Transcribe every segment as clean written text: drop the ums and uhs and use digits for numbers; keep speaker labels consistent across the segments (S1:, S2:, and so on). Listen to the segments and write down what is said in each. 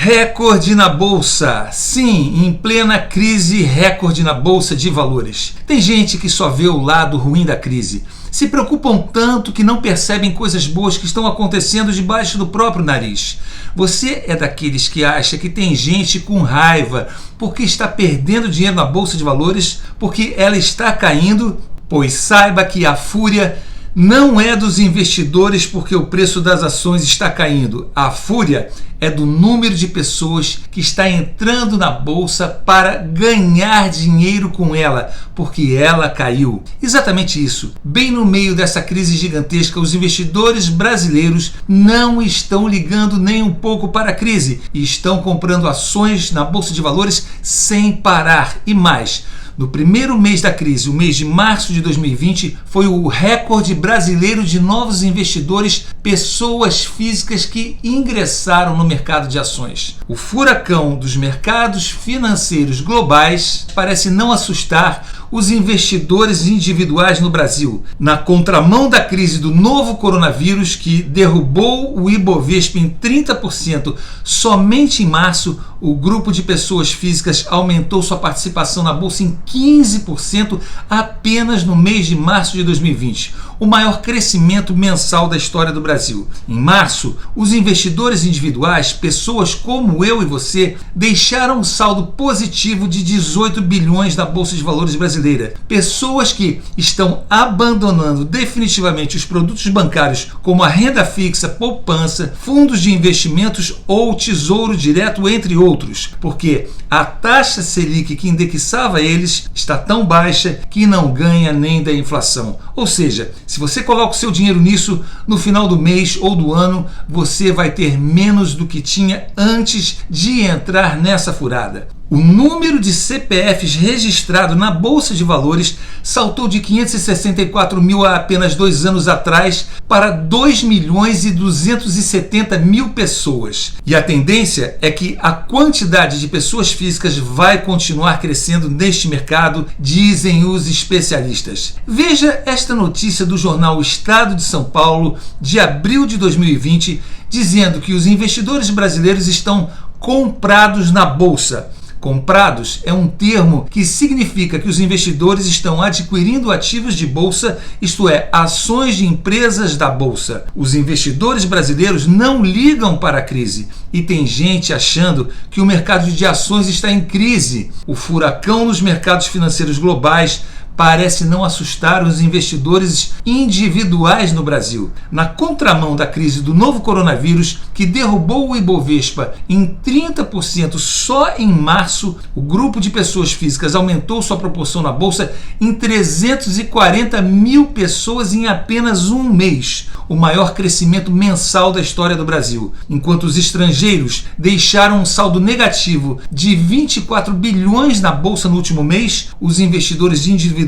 S1: Recorde na Bolsa. Sim, em plena crise, recorde na Bolsa de Valores. Tem gente que só vê o lado ruim da crise. Se preocupam tanto que não percebem coisas boas que estão acontecendo debaixo do próprio nariz. Você é daqueles que acha que tem gente com raiva porque está perdendo dinheiro na Bolsa de Valores, porque ela está caindo? Pois saiba que a fúria não é dos investidores porque o preço das ações está caindo. A fúria é do número de pessoas que está entrando na bolsa para ganhar dinheiro com ela, porque ela caiu. Exatamente isso. Bem no meio dessa crise gigantesca, os investidores brasileiros não estão ligando nem um pouco para a crise e estão comprando ações na Bolsa de Valores sem parar. E mais, no primeiro mês da crise, o mês de março de 2020, foi o recorde brasileiro de novos investidores, pessoas físicas que ingressaram no mercado de ações. O furacão dos mercados financeiros globais parece não assustar os investidores individuais no Brasil. Na contramão da crise do novo coronavírus, que derrubou o Ibovespa em 30%, somente em março, o grupo de pessoas físicas aumentou sua participação na bolsa em 15% apenas no mês de março de 2020, o maior crescimento mensal da história do Brasil. Em março, os investidores individuais, pessoas como eu e você, deixaram um saldo positivo de 18 bilhões na Bolsa de Valores brasileira. Pessoas que estão abandonando definitivamente os produtos bancários como a renda fixa, poupança, fundos de investimentos ou tesouro direto, entre outros, porque a taxa Selic que indexava eles está tão baixa que não ganha nem da inflação. Ou seja, se você coloca o seu dinheiro nisso, no final do mês ou do ano, você vai ter menos do que tinha antes de entrar nessa furada. O número de CPFs registrado na Bolsa de Valores saltou de 564 mil há apenas 2 anos atrás para 2 milhões e 270 mil pessoas. E a tendência é que a quantidade de pessoas físicas vai continuar crescendo neste mercado, dizem os especialistas. Veja esta notícia do jornal Estado de São Paulo, de abril de 2020, dizendo que os investidores brasileiros estão comprados na Bolsa. Comprados é um termo que significa que os investidores estão adquirindo ativos de bolsa, isto é, ações de empresas da bolsa. Os investidores brasileiros não ligam para a crise e tem gente achando que o mercado de ações está em crise. O furacão nos mercados financeiros globais parece não assustar os investidores individuais no Brasil. Na contramão da crise do novo coronavírus, que derrubou o Ibovespa em 30% só em março, o grupo de pessoas físicas aumentou sua proporção na Bolsa em 340 mil pessoas em apenas um mês, o maior crescimento mensal da história do Brasil. Enquanto os estrangeiros deixaram um saldo negativo de 24 bilhões na Bolsa no último mês, os investidores individuais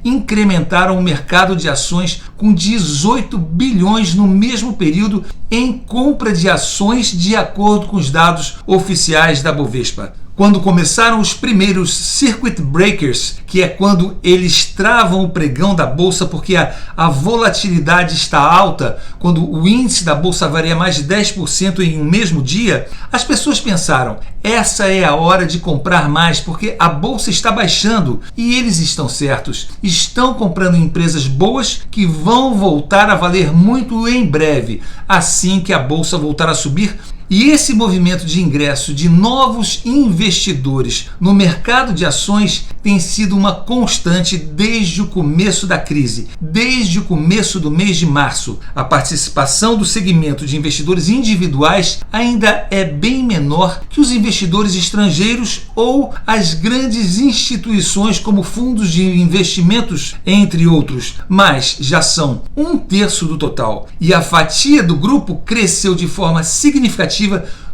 S1: incrementaram o mercado de ações com 18 bilhões no mesmo período em compra de ações, de acordo com os dados oficiais da Bovespa. Quando começaram os primeiros circuit breakers, que é quando eles travam o pregão da bolsa porque a volatilidade está alta, quando o índice da bolsa varia mais de 10% em um mesmo dia, as pessoas pensaram, essa é a hora de comprar mais porque a bolsa está baixando, e eles estão certos. Estão comprando empresas boas que vão voltar a valer muito em breve, assim que a bolsa voltar a subir. E esse movimento de ingresso de novos investidores no mercado de ações tem sido uma constante desde o começo da crise, desde o começo do mês de março. A participação do segmento de investidores individuais ainda é bem menor que os investidores estrangeiros ou as grandes instituições como fundos de investimentos, entre outros, mas já são 1/3 do total. E a fatia do grupo cresceu de forma significativa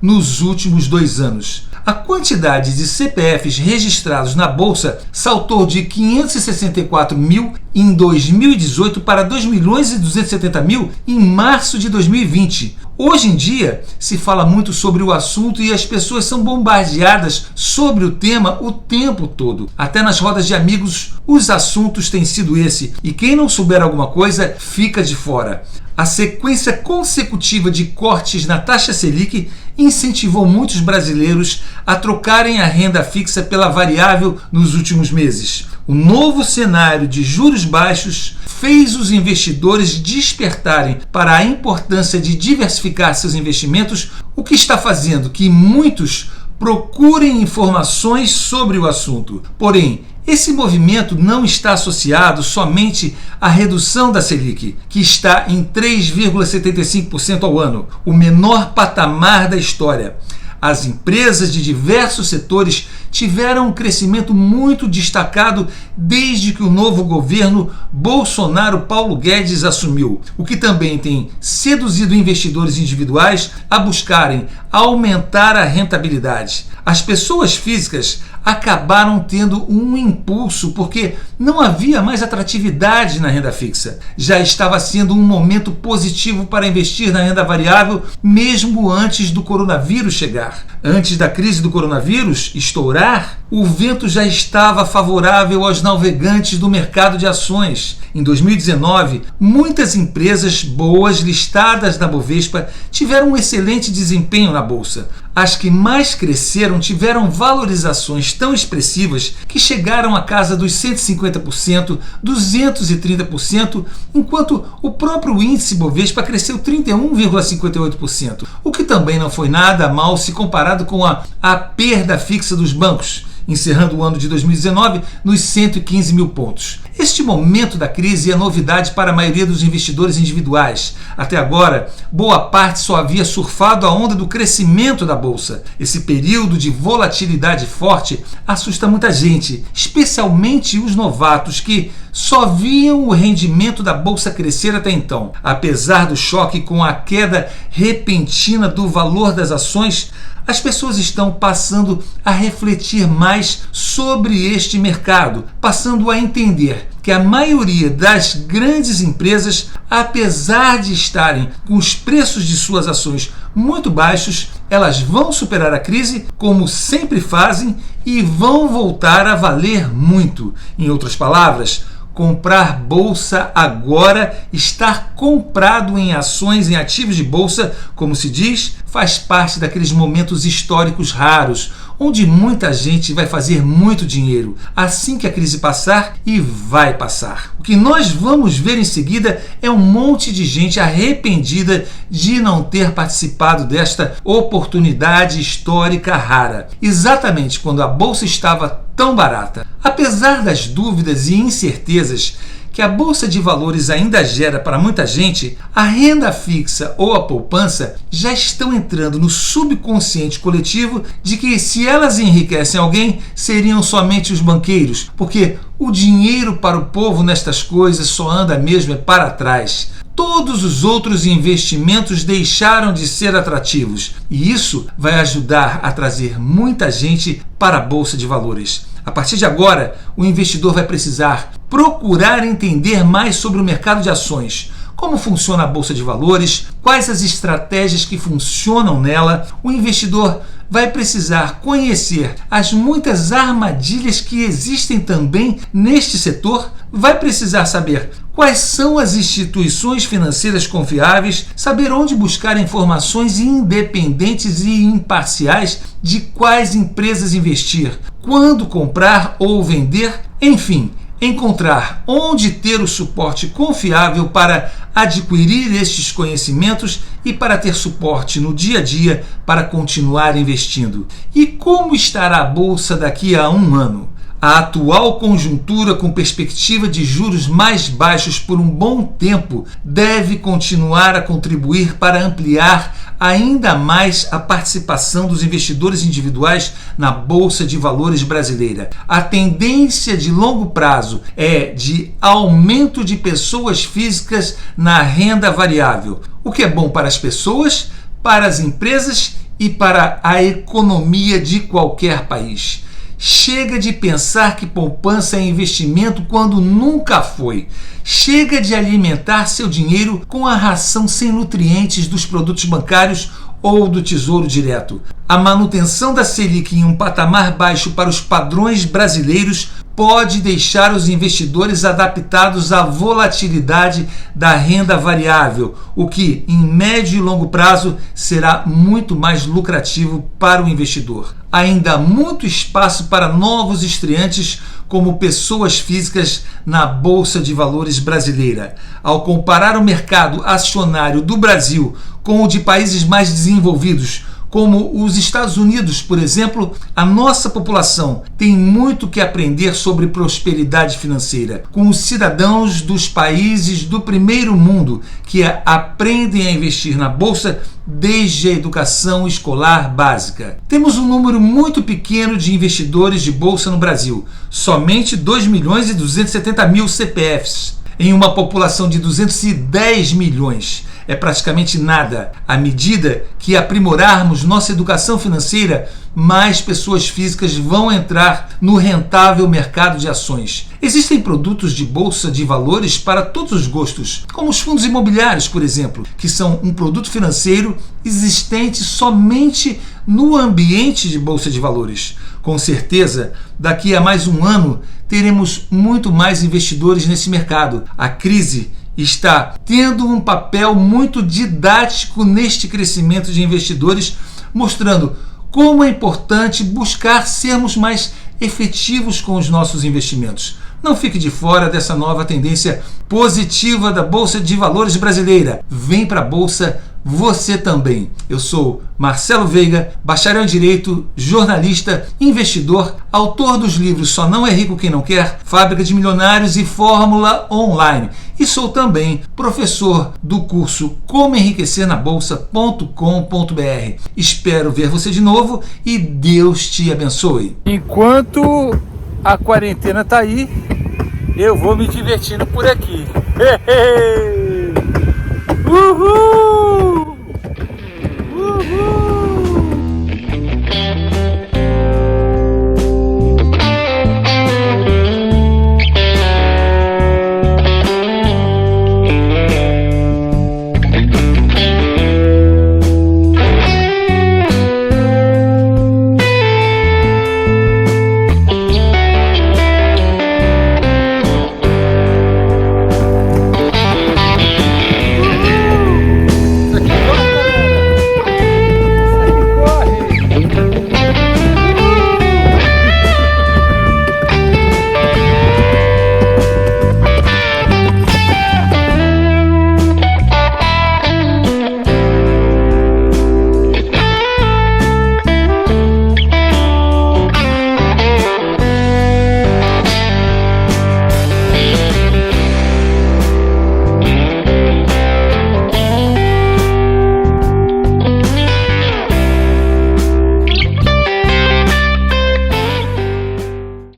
S1: nos últimos 2 anos. A quantidade de CPFs registrados na Bolsa saltou de 564 mil em 2018 para 2 milhões e 270 mil em março de 2020. Hoje em dia se fala muito sobre o assunto e as pessoas são bombardeadas sobre o tema o tempo todo. Até nas rodas de amigos os assuntos têm sido esse, e quem não souber alguma coisa fica de fora. A sequência consecutiva de cortes na taxa Selic incentivou muitos brasileiros a trocarem a renda fixa pela variável nos últimos meses. O novo cenário de juros baixos fez os investidores despertarem para a importância de diversificar seus investimentos, o que está fazendo que muitos procurem informações sobre o assunto. Porém, esse movimento não está associado somente à redução da Selic, que está em 3,75% ao ano, o menor patamar da história. As empresas de diversos setores tiveram um crescimento muito destacado desde que o novo governo Bolsonaro-Paulo Guedes assumiu, o que também tem seduzido investidores individuais a buscarem aumentar a rentabilidade. As pessoas físicas acabaram tendo um impulso porque não havia mais atratividade na renda fixa. Já estava sendo um momento positivo para investir na renda variável mesmo antes do coronavírus chegar. Antes da crise do coronavírus estourar, o vento já estava favorável aos navegantes do mercado de ações. Em 2019, muitas empresas boas listadas na Bovespa tiveram um excelente desempenho na bolsa. As que mais cresceram tiveram valorizações tão expressivas que chegaram à casa dos 150%, 230%, enquanto o próprio índice Bovespa cresceu 31,58%, o que também não foi nada mal se comparado com a perda fixa dos bancos, encerrando o ano de 2019 nos 115 mil pontos. Este momento da crise é novidade para a maioria dos investidores individuais. Até agora, boa parte só havia surfado a onda do crescimento da bolsa. Esse período de volatilidade forte assusta muita gente, especialmente os novatos que só viam o rendimento da bolsa crescer até então. Apesar do choque com a queda repentina do valor das ações, as pessoas estão passando a refletir mais sobre este mercado, passando a entender que a maioria das grandes empresas, apesar de estarem com os preços de suas ações muito baixos, elas vão superar a crise, como sempre fazem, e vão voltar a valer muito. Em outras palavras, comprar bolsa agora, estar comprado em ações, em ativos de bolsa, como se diz, faz parte daqueles momentos históricos raros, onde muita gente vai fazer muito dinheiro assim que a crise passar, e vai passar. O que nós vamos ver em seguida é um monte de gente arrependida de não ter participado desta oportunidade histórica rara, exatamente quando a bolsa estava tão barata. Apesar das dúvidas e incertezas que a bolsa de valores ainda gera para muita gente, a renda fixa ou a poupança já estão entrando no subconsciente coletivo de que se elas enriquecem alguém, seriam somente os banqueiros, porque o dinheiro para o povo nestas coisas só anda mesmo para trás. Todos os outros investimentos deixaram de ser atrativos, e isso vai ajudar a trazer muita gente para a bolsa de valores. A partir de agora, o investidor vai precisar procurar entender mais sobre o mercado de ações, como funciona a bolsa de valores, quais as estratégias que funcionam nela. O investidor vai precisar conhecer as muitas armadilhas que existem também neste setor, vai precisar saber quais são as instituições financeiras confiáveis, saber onde buscar informações independentes e imparciais de quais empresas investir, quando comprar ou vender, enfim, encontrar onde ter o suporte confiável para adquirir estes conhecimentos e para ter suporte no dia a dia para continuar investindo. E como estará a bolsa daqui a um ano? A atual conjuntura, com perspectiva de juros mais baixos por um bom tempo, deve continuar a contribuir para ampliar ainda mais a participação dos investidores individuais na Bolsa de Valores brasileira. A tendência de longo prazo é de aumento de pessoas físicas na renda variável, o que é bom para as pessoas, para as empresas e para a economia de qualquer país. Chega de pensar que poupança é investimento quando nunca foi. Chega de alimentar seu dinheiro com a ração sem nutrientes dos produtos bancários ou do Tesouro Direto. A manutenção da Selic em um patamar baixo para os padrões brasileiros pode deixar os investidores adaptados à volatilidade da renda variável, o que, em médio e longo prazo, será muito mais lucrativo para o investidor. Ainda há muito espaço para novos estreantes como pessoas físicas na Bolsa de Valores brasileira. Ao comparar o mercado acionário do Brasil com o de países mais desenvolvidos, como os Estados Unidos, por exemplo, a nossa população tem muito que aprender sobre prosperidade financeira com os cidadãos dos países do primeiro mundo que aprendem a investir na bolsa desde a educação escolar básica. Temos um número muito pequeno de investidores de bolsa no Brasil, somente 2.270.000 CPFs, em uma população de 210 milhões. É praticamente nada. À medida que aprimorarmos nossa educação financeira, mais pessoas físicas vão entrar no rentável mercado de ações. Existem produtos de bolsa de valores para todos os gostos, como os fundos imobiliários, por exemplo, que são um produto financeiro existente somente no ambiente de bolsa de valores. Com certeza, daqui a mais um ano, teremos muito mais investidores nesse mercado. A crise está tendo um papel muito didático neste crescimento de investidores, mostrando como é importante buscar sermos mais efetivos com os nossos investimentos. Não fique de fora dessa nova tendência positiva da Bolsa de Valores brasileira. Vem para a Bolsa você também. Eu sou Marcelo Veiga, bacharel em Direito, jornalista, investidor, autor dos livros Só Não é Rico Quem Não Quer, Fábrica de Milionários e Fórmula Online. E sou também professor do curso Como Enriquecer na Bolsa.com.br. Espero ver você de novo e Deus te abençoe. Enquanto a quarentena tá aí, eu vou me divertindo por aqui. Uhul! Uhul!